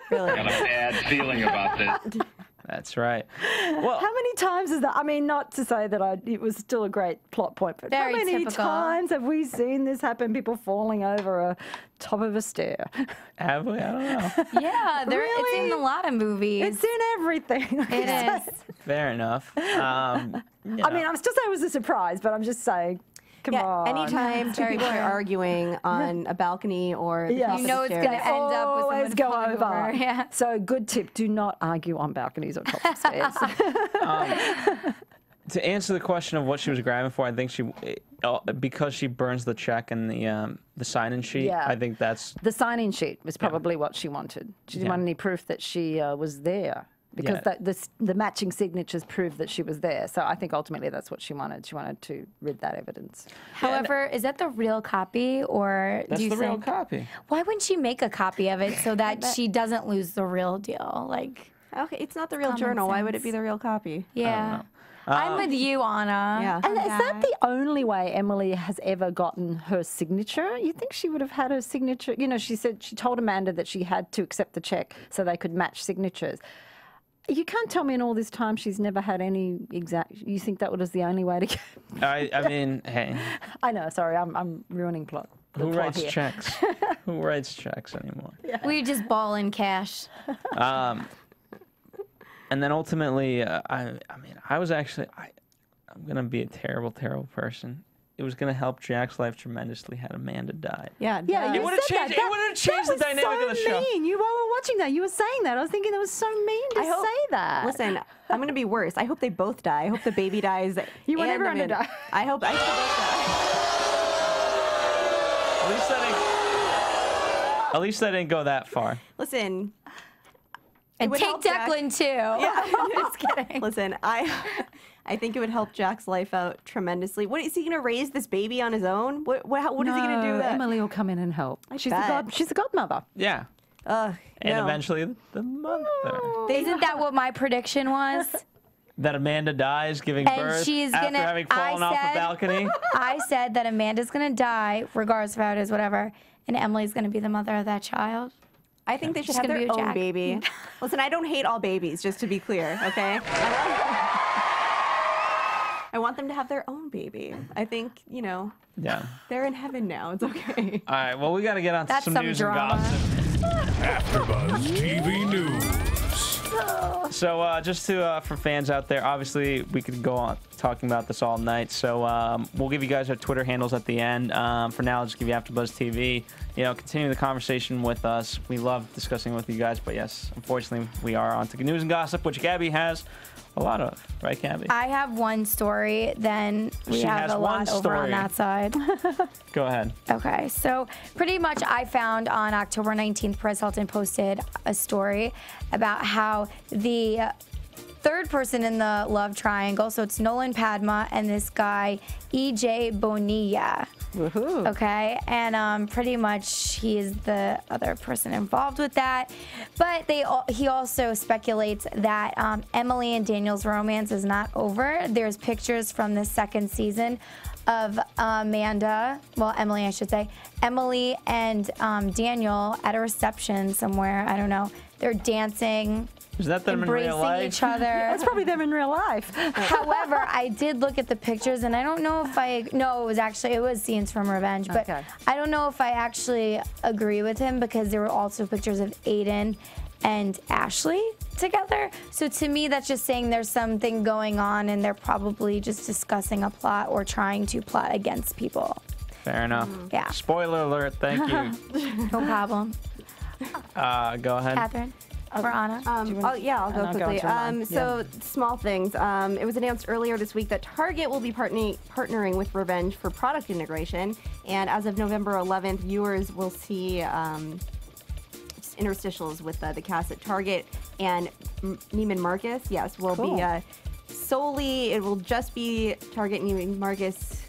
Really? I got a bad feeling about this. That's right. Well, how many times is that? I mean, not to say that it was still a great plot point, but Very how many typical. times have we seen this happen? People falling over a top of a stair. Have we? I don't know. Yeah, it's in a lot of movies. It's in everything. It is. Fair enough. I mean, I'm still saying it was a surprise, but I'm just saying. Come on. Anytime two people are arguing on a balcony or you know it's going to end up with always someone go falling over. Yeah. So good tip, do not argue on balconies or top of stairs. To answer the question of what she was grabbing for, I think because she burns the check and the sign-in sheet, I think that's... The sign-in sheet was probably what she wanted. She didn't want any proof that she was there. because the matching signatures prove that she was there. So I think ultimately that's what she wanted. She wanted to rid that evidence. However, is that the real copy, or That's do you the real think, copy. why wouldn't she make a copy of it so that she doesn't lose the real deal? Like, Okay, it's not the real common journal. Why would it sense. be the real copy? yeah. I'm with you, Anna. Yeah. And is that the only way Emily has ever gotten her signature? You think she would have had her signature? You know, she said she told Amanda that she had to accept the check so they could match signatures. You can't tell me in all this time she's never had any exact. You think that was the only way to get? I mean, hey. I know. Sorry, I'm ruining plot. Who writes checks? Who writes checks anymore? Yeah. We just ball in cash. And then ultimately, I mean, I'm gonna be a terrible, terrible person. It was gonna help Jack's life tremendously had Amanda died. Yeah, Yeah, It would have changed. It would have changed the dynamic of the show. Mean. You while we were watching that, you were saying that. I was thinking that was so mean to say that. Listen, I'm going to be worse. I hope they both die. I hope the baby dies. You want and everyone to Amanda. die. I hope they both die. At least I didn't go that far. Listen. And take Declan too. Yeah. Just kidding. Listen, I think it would help Jack's life out tremendously. What is he going to raise this baby on his own? What is he going to do? That? Emily will come in and help. She's the godmother. Yeah. And eventually the mother. Isn't that what my prediction was? That Amanda dies giving birth after having fallen off a balcony. I said that Amanda's gonna die, regardless of how it is, whatever, and Emily's gonna be the mother of that child. I think they should She's have gonna their be a own Jack. baby. Listen, I don't hate all babies, just to be clear, okay? I want them to have their own baby. I think, Yeah. they're in heaven now. It's okay. All right. Well, we got to get on to some news drama. and gossip. AfterBuzz TV News. So just for fans out there, obviously we could go on talking about this all night. So we'll give you guys our Twitter handles at the end. For now, I'll just give you AfterBuzz TV. Continue the conversation with us. We love discussing with you guys, but yes, unfortunately, we are on to news and gossip, which Gabby has a lot of, right, Gabby? I have one story, then we have a lot over on that side. Go ahead. Okay, so pretty much I found on October 19th, Perez Hilton posted a story about how the third person in the love triangle, so it's Nolan, Padma, and this guy, E.J. Bonilla. Woohoo. Okay, and pretty much he is the other person involved with that. But he also speculates that Emily and Daniel's romance is not over. There's pictures from the second season of Emily, I should say, Emily and Daniel at a reception somewhere. I don't know. They're dancing. Is that them in real life? Embracing each other. That's probably them in real life. However, I did look at the pictures, and I don't know if it was scenes from Revenge, but Okay. I don't know if I actually agree with him because there were also pictures of Aiden and Ashley together. So to me, that's just saying there's something going on, and they're probably just discussing a plot or trying to plot against people. Fair enough. Yeah. Spoiler alert. Thank you. No problem. Go ahead. Catherine? Or Anna? I'll go quickly. So small things. It was announced earlier this week that Target will be partnering with Revenge for product integration, and as of November 11th, viewers will see interstitials with the cast at Target, and Neiman Marcus, will be solely. It will just be Target and Neiman Marcus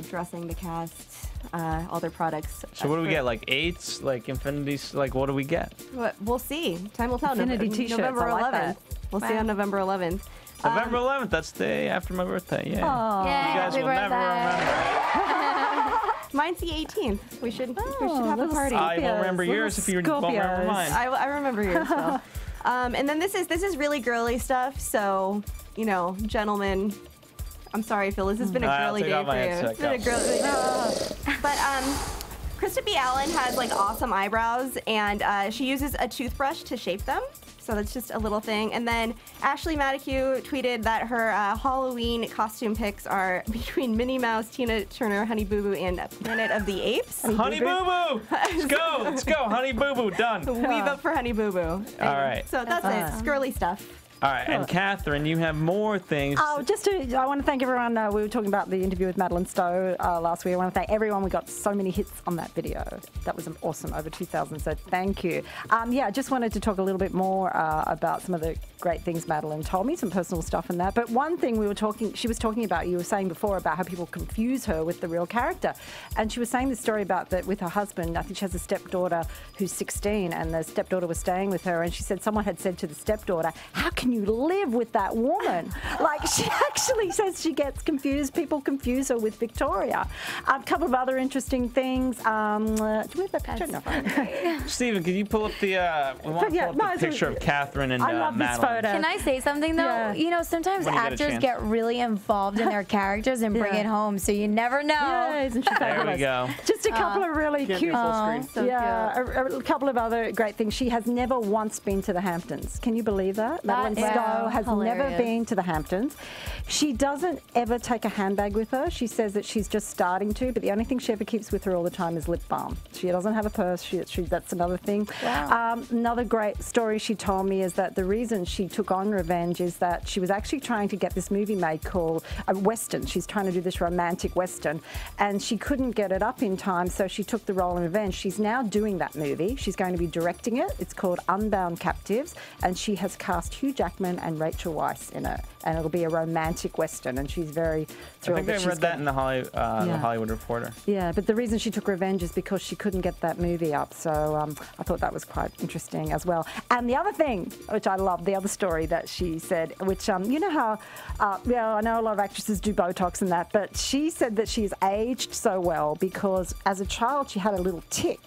dressing the cast. All their products. So what do we get? Like 8s? Like Infinities? Like what do we get? We'll see. Time will tell. Infinity t-shirts. November I like 11th. that. We'll see on November 11th. November 11th. That's the day after my birthday. Yeah. Yeah, You guys will never remember. Mine's the 18th. We should have a party. I will remember yours if you won't remember mine. I remember yours. Phil. And then this is really girly stuff. So gentlemen. I'm sorry, Phil. This has been a girly day for you. It's been a girly day. But Krista B. Allen has awesome eyebrows, and she uses a toothbrush to shape them. So that's just a little thing. And then Ashley Matthew tweeted that her Halloween costume picks are between Minnie Mouse, Tina Turner, Honey Boo Boo, and Planet of the Apes. Honey Boo Boo! Let's go! Honey Boo Boo, done. We vote for Honey Boo Boo. All right. So that's it. It's girly stuff. All right, and Katherine, you have more things. Oh, I want to thank everyone. We were talking about the interview with Madeline Stowe last week. I want to thank everyone. We got so many hits on that video. That was awesome, over 2,000. So thank you. Yeah, I just wanted to talk a little bit more about some of the great things Madeline told me, some personal stuff and that. But one thing she was talking about, you were saying before about how people confuse her with the real character, and she was saying the story about that with her husband. I think she has a stepdaughter who's 16, and the stepdaughter was staying with her, and she said someone had said to the stepdaughter, "How can you live with that woman?" Like, she actually says she gets confused. People confuse her with Victoria. A couple of other interesting things. Do we have that picture? No. Stephen, can you pull up the picture of Katherine and Madeline? Can I say something though? Yeah. You know, sometimes actors get really involved in their characters and bring it home, so you never know. Yeah, isn't she fabulous? There we go. Just a couple of really cute. So a couple of other great things. She has never once been to the Hamptons. Can you believe that? Madeline Stowe has never been to the Hamptons. She doesn't ever take a handbag with her. She says that she's just starting to, but the only thing she ever keeps with her all the time is lip balm. She doesn't have a purse. That's another thing. Wow. Another great story she told me is that the reason she took on Revenge is that she was actually trying to get this movie made called a Western. She's trying to do this romantic Western, and she couldn't get it up in time, so she took the role in Revenge. She's now doing that movie. She's going to be directing it. It's called Unbound Captives, and she has cast Hugh Jackman and Rachel Weisz in it, and it'll be a romantic Western, and she's very thrilled. I think I read that in the Hollywood Reporter. Yeah, but the reason she took Revenge is because she couldn't get that movie up, so I thought that was quite interesting as well. And the other thing, which I love, the other story that she said, which, you know how, I know a lot of actresses do Botox and that, but she said that she's aged so well because as a child she had a little tic,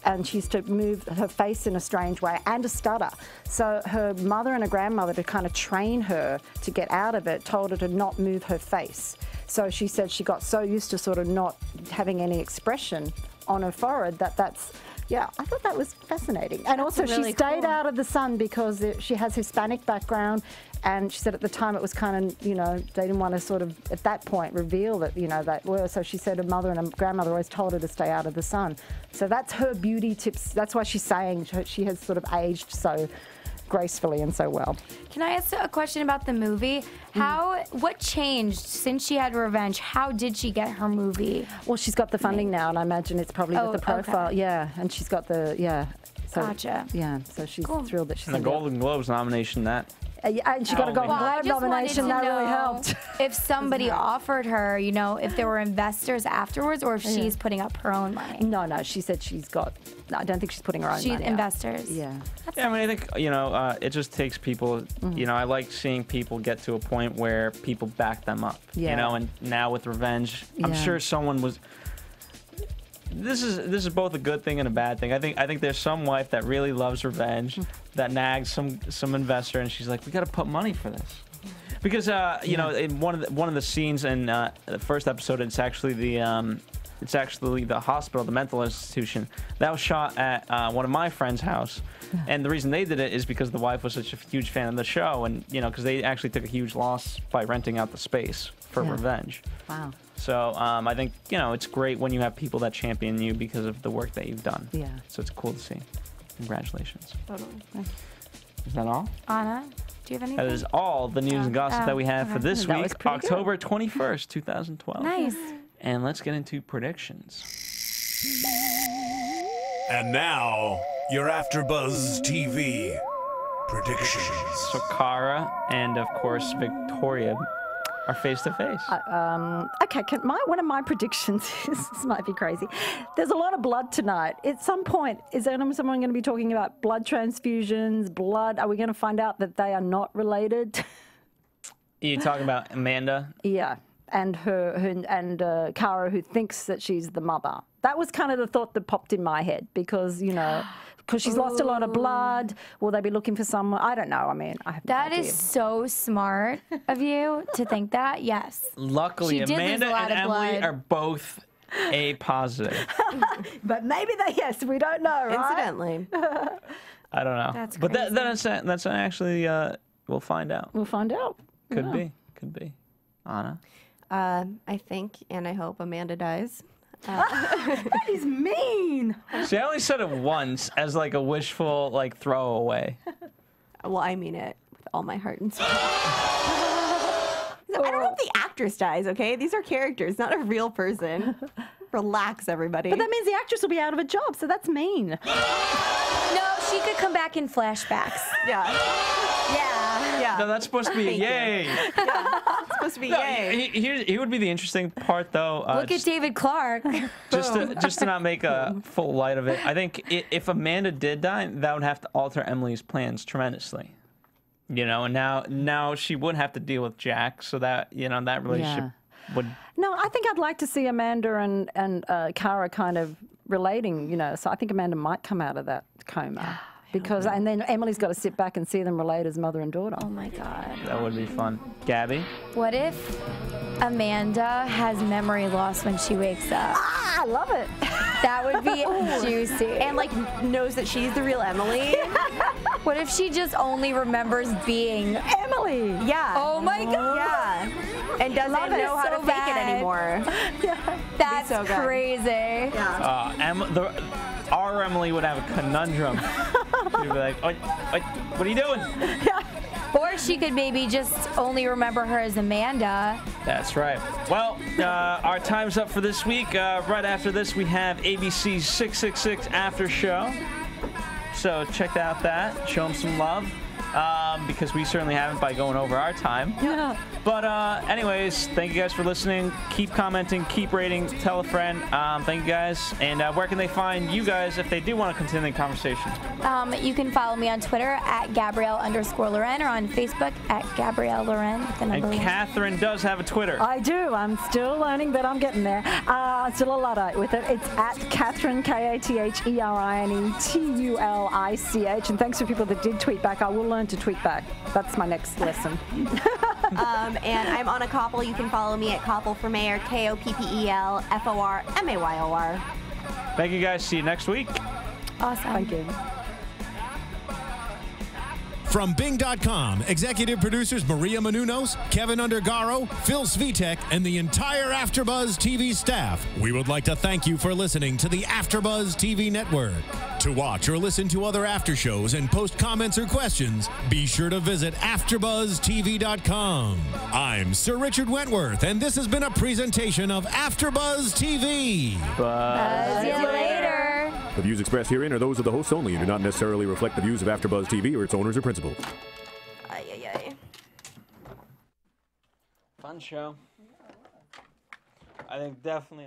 and she used to move her face in a strange way and a stutter. So her mother and her grandmother, to kind of train her to get out of it, told her to not move her face. So she said she got so used to sort of not having any expression on her forehead that's, yeah, I thought that was fascinating. And also really she stayed cool. out of the sun because she has Hispanic background, and she said at the time it was kind of, you know, they didn't want to sort of at that point reveal that, you know, that were. So she said her mother and her grandmother always told her to stay out of the sun. So that's her beauty tips. That's why she's saying she has sort of aged so gracefully and so well. Can I ask a question about the movie? What changed since she had Revenge? How did she get her movie? Well, she's got the funding now, and I imagine it's probably with the profile. Okay. Yeah, and she's got the, So, gotcha. Yeah, so she's thrilled that she's And the Golden Globes nomination, that. And she got a Golden Globe nomination. That really helped. If somebody offered her, you know, if there were investors afterwards, or if she's putting up her own money. No, she said she's got. No, I don't think she's putting her own money. She's investors. Yeah. Yeah, I mean, I think, you know, it just takes people, you know, I like seeing people get to a point where people back them up, you know, and now with Revenge, I'm sure someone was. This is both a good thing and a bad thing. I think there's some wife that really loves Revenge, that nags some investor, and she's like, we got to put money for this, because you know, in one of the scenes in the first episode, it's actually the hospital, the mental institution that was shot at one of my friend's house, and the reason they did it is because the wife was such a huge fan of the show, and you know, because they actually took a huge loss by renting out the space for Revenge. Wow. So I think, you know, it's great when you have people that champion you because of the work that you've done. Yeah. So it's cool to see. Congratulations. Totally. Is that all? Anna, do you have anything? That is all the news and gossip that we have for this That week, was pretty good. October 21st, 2012. Nice. And let's get into predictions. And now, your AfterBuzz TV predictions. So Cara and, of course, Victoria are face to face. Okay, one of my predictions is, this might be crazy, there's a lot of blood tonight. At some point, is someone going to be talking about blood transfusions, blood? Are we going to find out that they are not related? Are you talking about Amanda? Yeah, and her Cara, who thinks that she's the mother. That was kind of the thought that popped in my head because, you know, because she's lost a lot of blood. Will they be looking for someone? I don't know. I mean, I have no idea. That is so smart of you to think that. Yes. Luckily, Amanda and Emily are both A positive. But maybe yes, we don't know, right? Incidentally. I don't know. That's but crazy. that's actually, we'll find out. We'll find out. Could be. Anna? I think and I hope Amanda dies. That is mean. See, I only said it once as like a wishful like throwaway. Well, I mean it with all my heart and soul. I don't know if the actress dies, okay? These are characters, not a real person. Relax, everybody. But that means the actress will be out of a job, so that's mean. No, she could come back in flashbacks. Yeah. Yeah. No, that's supposed to be a yay. Yeah, it's supposed to be yay. Here would be the interesting part, though. Look at David Clark. Just to not make a full light of it, I think if Amanda did die, that would have to alter Emily's plans tremendously. You know, and now she would have to deal with Jack, so that, you know, that relationship would... No, I think I'd like to see Amanda and Cara kind of relating, you know, so I think Amanda might come out of that coma. Because, and then Emily's got to sit back and see them relate as mother and daughter. Oh my God. That would be fun. Gabby? What if Amanda has memory loss when she wakes up? Ah, I love it. That would be juicy. And like knows that she's the real Emily. What if she just only remembers being Emily? Yeah. Oh my God. Yeah. And doesn't know how to fake it anymore. That's so good. crazy. Yeah. Our Emily would have a conundrum. She'd be like, what are you doing? Or she could maybe just only remember her as Amanda. That's right. Well, our time's up for this week. Right after this, we have ABC's 666 After Show. So check out that. Show them some love. Because we certainly haven't by going over our time. Yeah. But anyways, thank you guys for listening. Keep commenting, keep rating, tell a friend. Thank you guys. And where can they find you guys if they do want to continue the conversation? You can follow me on Twitter at Gabrielle_Loren or on Facebook at Gabrielle Loren. And Katherine does have a Twitter. I do. I'm still learning, but I'm getting there. Still a Luddite with it. It's at Katherine, KATHERINE TULICH. And thanks for people that did tweet back. I will learn to tweet back. That's my next lesson. And I'm on a Koppel. You can follow me at Koppel for Mayor, KOPPELFORMAYOR. Thank you guys. See you next week. Awesome. Thank you. From Bing.com, executive producers Maria Menounos, Kevin Undergaro, Phil Svitek, and the entire AfterBuzz TV staff, we would like to thank you for listening to the AfterBuzz TV network. To watch or listen to other after shows and post comments or questions, be sure to visit AfterBuzzTV.com. I'm Sir Richard Wentworth, and this has been a presentation of AfterBuzz TV. Buzz you later. The views expressed herein are those of the hosts only and do not necessarily reflect the views of AfterBuzz TV or its owners or principals. Fun show. I think definitely.